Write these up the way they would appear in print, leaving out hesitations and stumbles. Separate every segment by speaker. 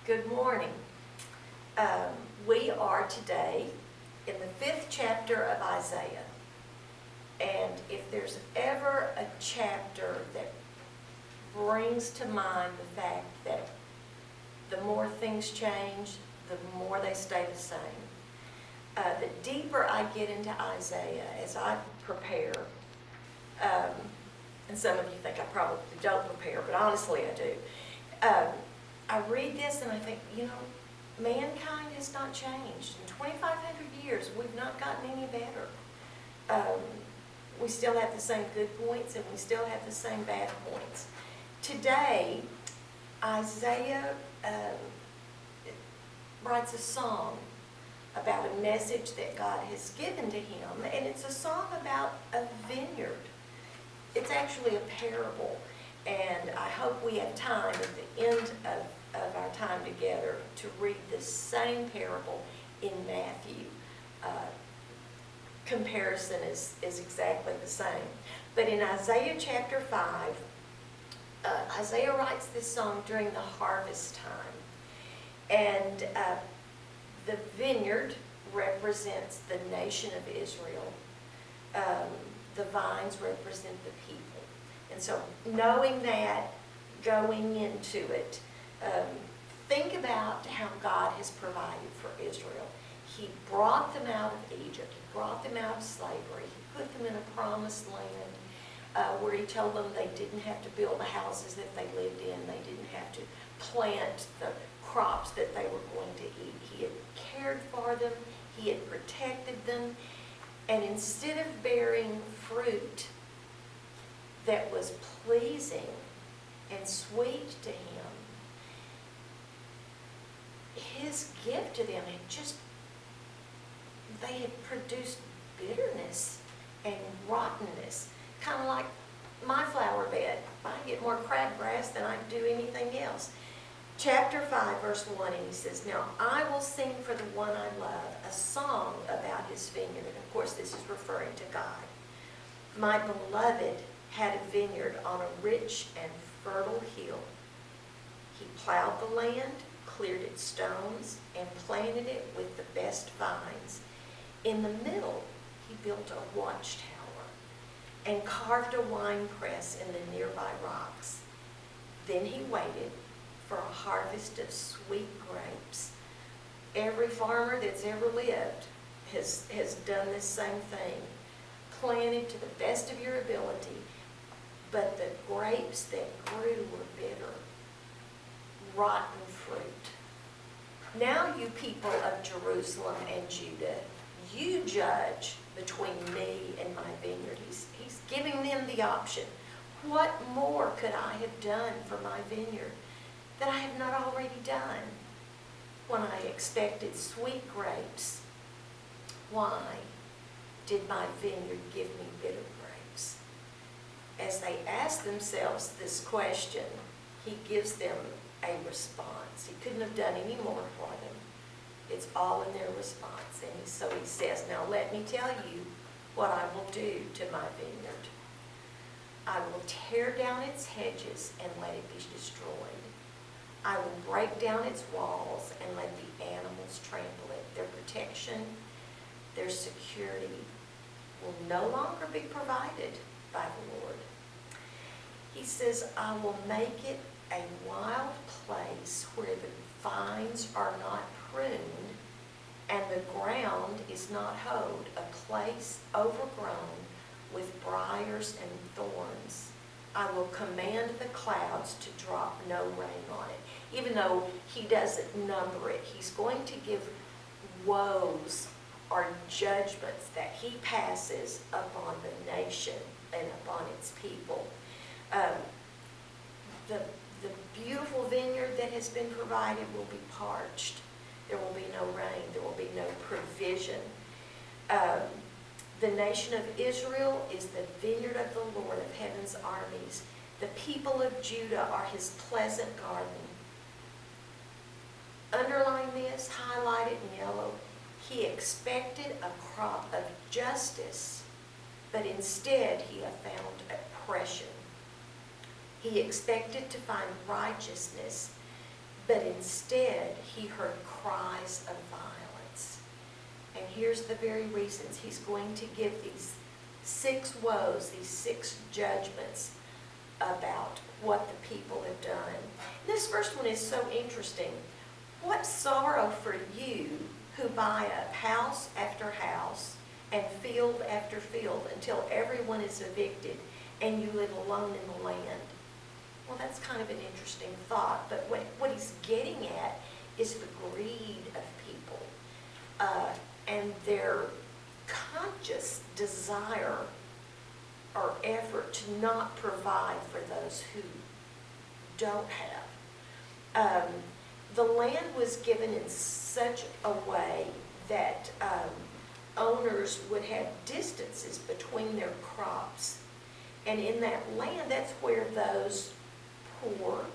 Speaker 1: Good morning. We are today in the 5th chapter of Isaiah. And if there's ever a chapter that brings to mind the fact that the more things change, the more they stay the same. The deeper I get into Isaiah as I prepare, and some of you think I probably don't prepare, but honestly I do. I read this and I think, mankind has not changed. In 2,500 years, we've not gotten any better. We still have the same good points and we still have the same bad points. Today, Isaiah writes a song about a message that God has given to him, and it's a song about a vineyard. It's actually a parable, and I hope we have time at the end of our time together to read the same parable in Matthew. Comparison is exactly the same. But in Isaiah chapter 5, Isaiah writes this song during the harvest time. And the vineyard represents the nation of Israel. The vines represent the people. And so knowing that, going into it, think about how God has provided for Israel. He brought them out of Egypt. He brought them out of slavery. He put them in a promised land where he told them they didn't have to build the houses that they lived in. They didn't have to plant the crops that they were going to eat. He had cared for them. He had protected them. And instead of bearing fruit that was pleasing and sweet to him, his gift to them they had produced bitterness and rottenness, kind of like my flower bed. I get more crabgrass than I do anything else. Chapter 5, verse 1, and he says, "Now I will sing for the one I love a song about his vineyard." And of course, this is referring to God. "My beloved had a vineyard on a rich and fertile hill. He plowed the land, cleared its stones, and planted it with the best vines. In the middle, he built a watchtower and carved a winepress in the nearby rocks. Then he waited for a harvest of sweet grapes." Every farmer that's ever lived has done this same thing. Planted to the best of your ability, but the grapes that grew were bitter, rotten fruit. "Now you people of Jerusalem and Judah, you judge between me and my vineyard." He's giving them the option. What more could I have done for my vineyard that I have not already done? When I expected sweet grapes, why did my vineyard give me bitter grapes? As they ask themselves this question, he gives them a response. He couldn't have done any more for them. It's all in their response. And so he says, "Now let me tell you what I will do to my vineyard. I will tear down its hedges and let it be destroyed. I will break down its walls and let the animals trample it. Their protection, their security will no longer be provided by the Lord." He says, "I will make it a wild place where the vines are not pruned and the ground is not hoed, a place overgrown with briars and thorns. I will command the clouds to drop no rain on it." Even though he doesn't number it, he's going to give woes or judgments that he passes upon the nation and upon its people. The beautiful vineyard that has been provided will be parched. There will be no rain. There will be no provision. The nation of Israel is the vineyard of the Lord of heaven's armies. The people of Judah are his pleasant garden. Underline this, highlight it in yellow. He expected a crop of justice, but instead he have found oppression. He expected to find righteousness, but instead he heard cries of violence. And here's the very reasons. He's going to give these 6 woes, these 6 judgments about what the people have done. This first one is so interesting. What sorrow for you who buy up house after house and field after field until everyone is evicted and you live alone in the land. Well, that's kind of an interesting thought, but what he's getting at is the greed of people and their conscious desire or effort to not provide for those who don't have. The land was given in such a way that owners would have distances between their crops. And in that land, that's where those poor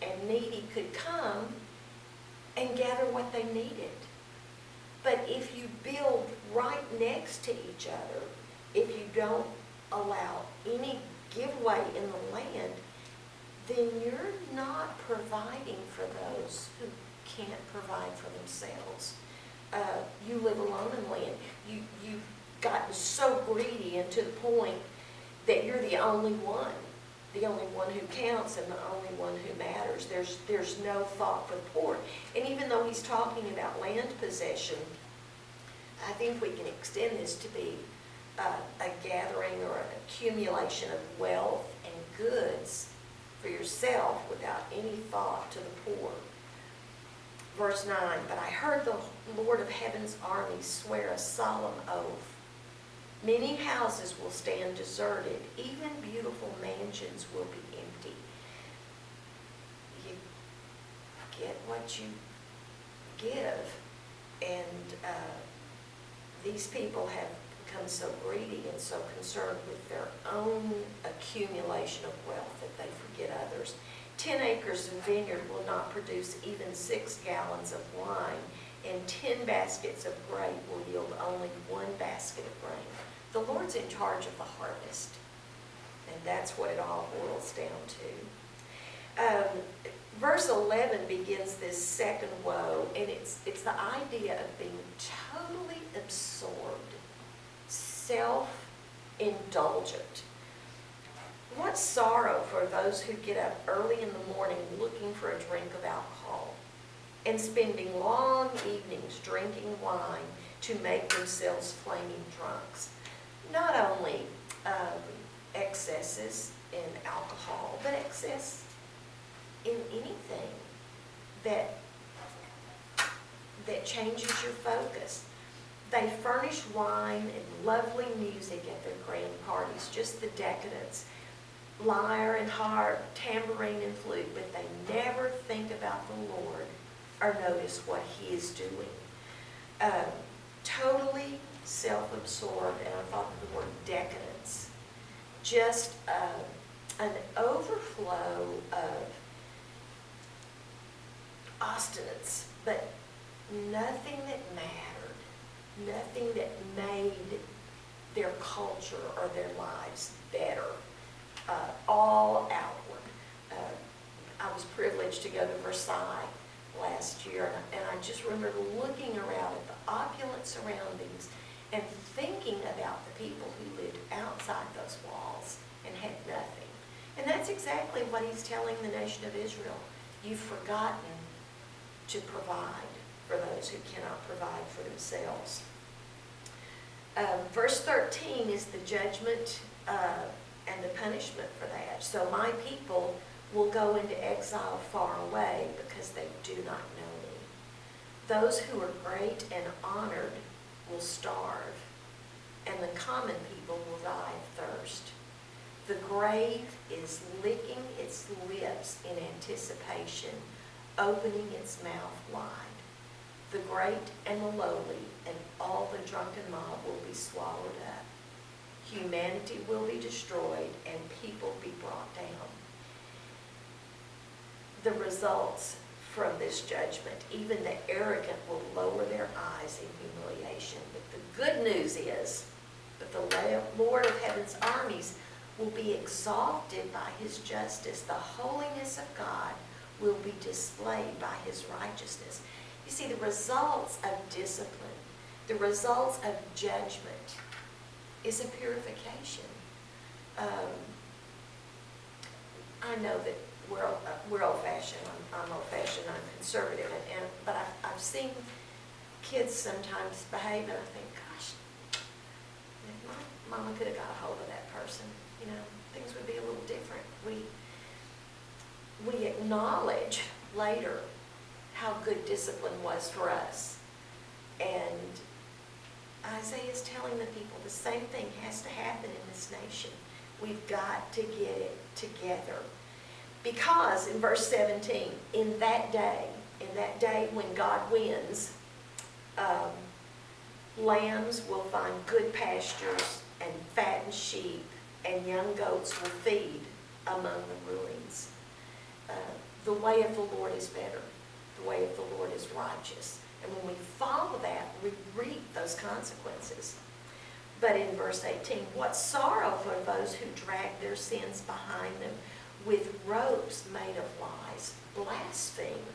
Speaker 1: and needy could come and gather what they needed. But if you build right next to each other, if you don't allow any giveaway in the land, then you're not providing for those who can't provide for themselves. You live alone in land. You've gotten so greedy and to the point that you're the only one who counts and the only one who matters. There's no thought for the poor. And even though he's talking about land possession, I think we can extend this to be a gathering or an accumulation of wealth and goods for yourself without any thought to the poor. Verse 9, but I heard the Lord of heaven's armies swear a solemn oath. Many houses will stand deserted, even beautiful mansions will be empty. You get what you give, and these people have become so greedy and so concerned with their own accumulation of wealth that they forget others. 10 acres of vineyard will not produce even 6 gallons of wine, and 10 baskets of grape will yield only 1 basket of grain. The Lord's in charge of the harvest, and that's what it all boils down to. Verse 11 begins this second woe, and it's the idea of being totally absorbed, self-indulgent. What sorrow for those who get up early in the morning looking for a drink of alcohol and spending long evenings drinking wine to make themselves flaming drunks. Not only excesses in alcohol, but excess in anything that changes your focus. They furnish wine and lovely music at their grand parties, just the decadence. Lyre and harp, tambourine and flute, but they never think about the Lord or notice what He is doing. Totally self-absorbed, and I thought of the word decadence. Just an overflow of obstinance, but nothing that mattered, nothing that made their culture or their lives better. All outward. I was privileged to go to Versailles last year, and I just remember looking around at the opulent surroundings and thinking about the people who lived outside those walls and had nothing. And that's exactly what he's telling the nation of Israel. You've forgotten to provide for those who cannot provide for themselves. Verse 13 is the judgment and the punishment for that. So my people will go into exile far away because they do not know me. Those who are great and honored will starve, and the common people will die of thirst. The grave is licking its lips in anticipation, opening its mouth wide. The great and the lowly and all the drunken mob will be swallowed up. Humanity will be destroyed and people be brought down. The results from this judgment, even the arrogant will lower their eyes in humiliation. But the good news is that the Lord of heaven's armies will be exalted by His justice. The holiness of God will be displayed by his righteousness. You see, the results of discipline, the results of judgment is a purification. I know that we're old-fashioned. I'm old-fashioned. I'm conservative, but I've seen kids sometimes behave, and I think, gosh, if my mama could have got a hold of that person, things would be a little different. We acknowledge later how good discipline was for us, and Isaiah is telling the people the same thing has to happen in this nation. We've got to get it together. Because in verse 17, in that day when God wins, lambs will find good pastures, and fattened sheep and young goats will feed among the ruins. The way of the Lord is better. The way of the Lord is righteous. And when we follow that, we reap those consequences. But in verse 18, what sorrow for those who drag their sins behind them with ropes made of lies, blaspheme,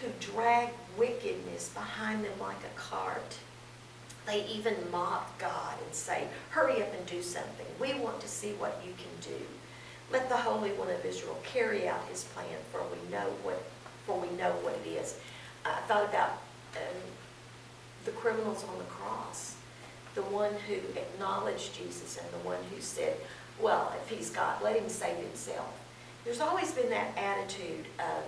Speaker 1: who drag wickedness behind them like a cart. They even mock God and say, hurry up and do something. We want to see what you can do. Let the Holy One of Israel carry out his plan, for we know what it is. I thought about the criminals on the cross, the one who acknowledged Jesus and the one who said, well, if he's God, let him save himself. There's always been that attitude of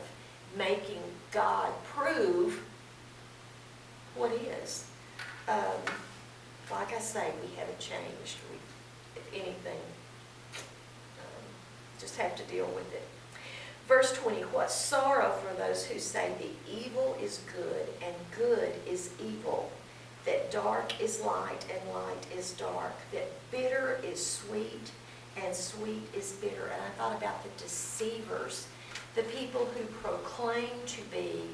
Speaker 1: making God prove what is. Like I say, we haven't changed. If anything, just have to deal with it. Verse 20, what sorrow for those who say the evil is good and good is evil, that dark is light and light is dark, that bitter is sweet and sweet is bitter. And I thought about the deceivers, the people who proclaim to be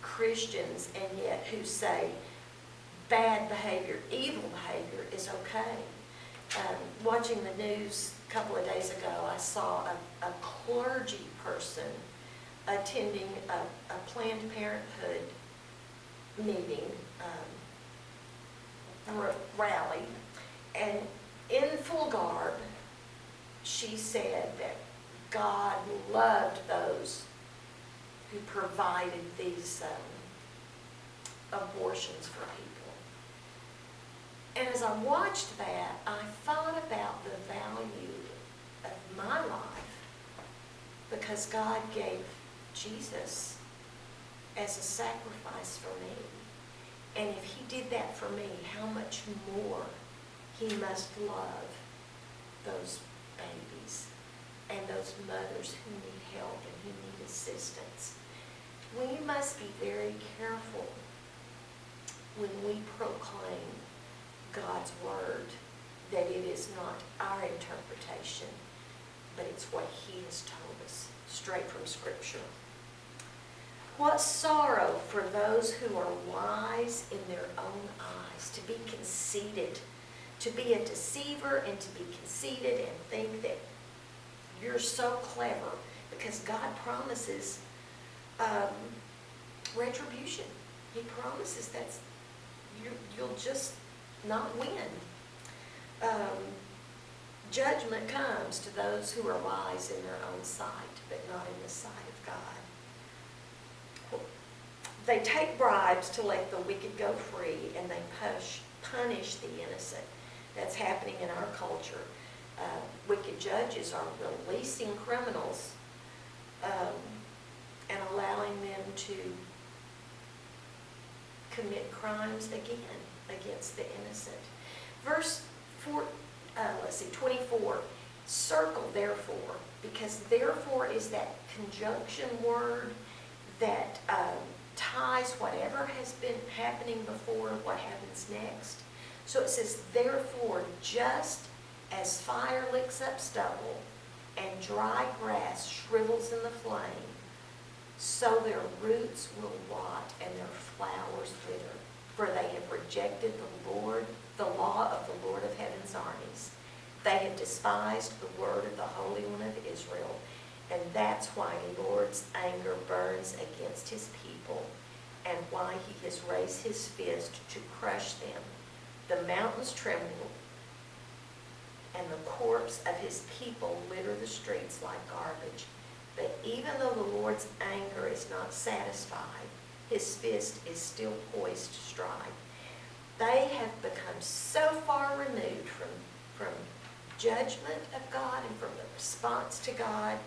Speaker 1: Christians and yet who say bad behavior, evil behavior is okay. Watching the news a couple of days ago, I saw a clergy person attending a Planned Parenthood meeting, rally, and in full garb, she said that God loved those who provided these abortions for people. And as I watched that, I thought about the value of my life, because God gave Jesus as a sacrifice for me. And if he did that for me, how much more he must love those babies and those mothers who need help and who need assistance. We must be very careful when we proclaim God's word, that it is not our interpretation, but it's what he has told us, straight from Scripture. What sorrow for those who are wise in their own eyes, to be conceited, to be a deceiver and to be conceited and think that you're so clever, because God promises retribution. He promises that you'll just not win. Judgment comes to those who are wise in their own sight, but not in the sight of God. They take bribes to let the wicked go free, and they punish the innocent. That's happening in our culture. Wicked judges are releasing criminals and allowing them to commit crimes again against the innocent. Verse 24, circle therefore, because therefore is that conjunction word that ties whatever has been happening before what happens next. So it says, therefore, just as fire licks up stubble and dry grass shrivels in the flame, so their roots will rot and their flowers wither. For they have rejected the law of the Lord of heaven's armies. They have despised the word of the Holy One of Israel, And that's why the Lord's anger burns against his people, and why he has raised his fist to crush them. The mountains tremble, and the corpse of his people litter the streets like garbage. But even though the Lord's anger is not satisfied, his fist is still poised to strike. They have become so far removed from judgment of God and from the response to God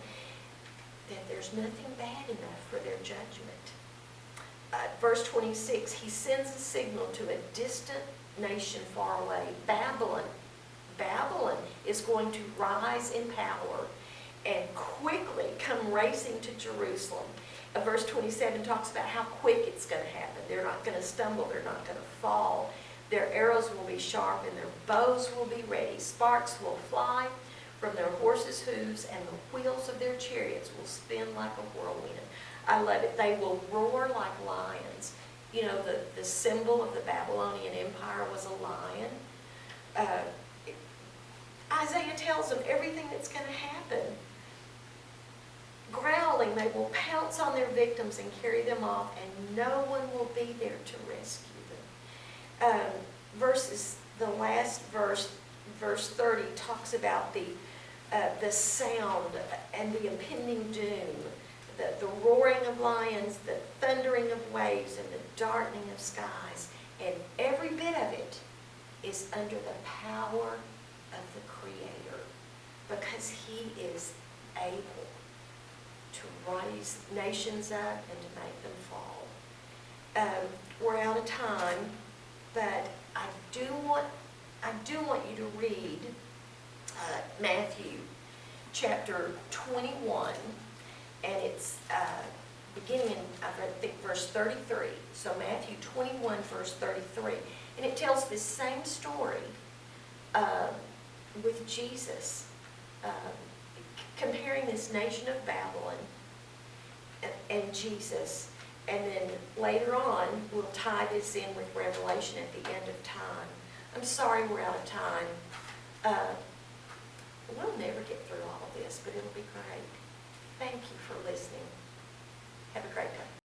Speaker 1: that there's nothing bad enough for their judgment. Verse 26, he sends a signal to a distant nation far away. Babylon is going to rise in power and quickly come racing to Jerusalem. Verse 27 talks about how quick it's going to happen. They're not going to stumble. They're not going to fall. Their arrows will be sharp and their bows will be ready. Sparks will fly from their horses' hooves, and the wheels of their chariots will spin like a whirlwind. I love it. They will roar like lions. You know, the symbol of the Babylonian Empire was a lion. Isaiah tells them everything that's going to happen. Growling, they will pounce on their victims and carry them off, and no one will be there to rescue them. The last verse, verse 30, talks about the sound and the impending doom, the roaring of lions, the thundering of waves, and the darkening of skies. And every bit of it is under the power of the Creator, because he is able to raise nations up and to make them fall. We're out of time, but I do want you to read Matthew chapter 21, and it's beginning in, I think, verse 33. So Matthew 21, verse 33. And it tells this same story with Jesus, comparing this nation of Babylon and Jesus. And then later on, we'll tie this in with Revelation at the end of time. I'm sorry we're out of time. We'll never get through all of this, but it'll be great. Thank you for listening. Have a great day.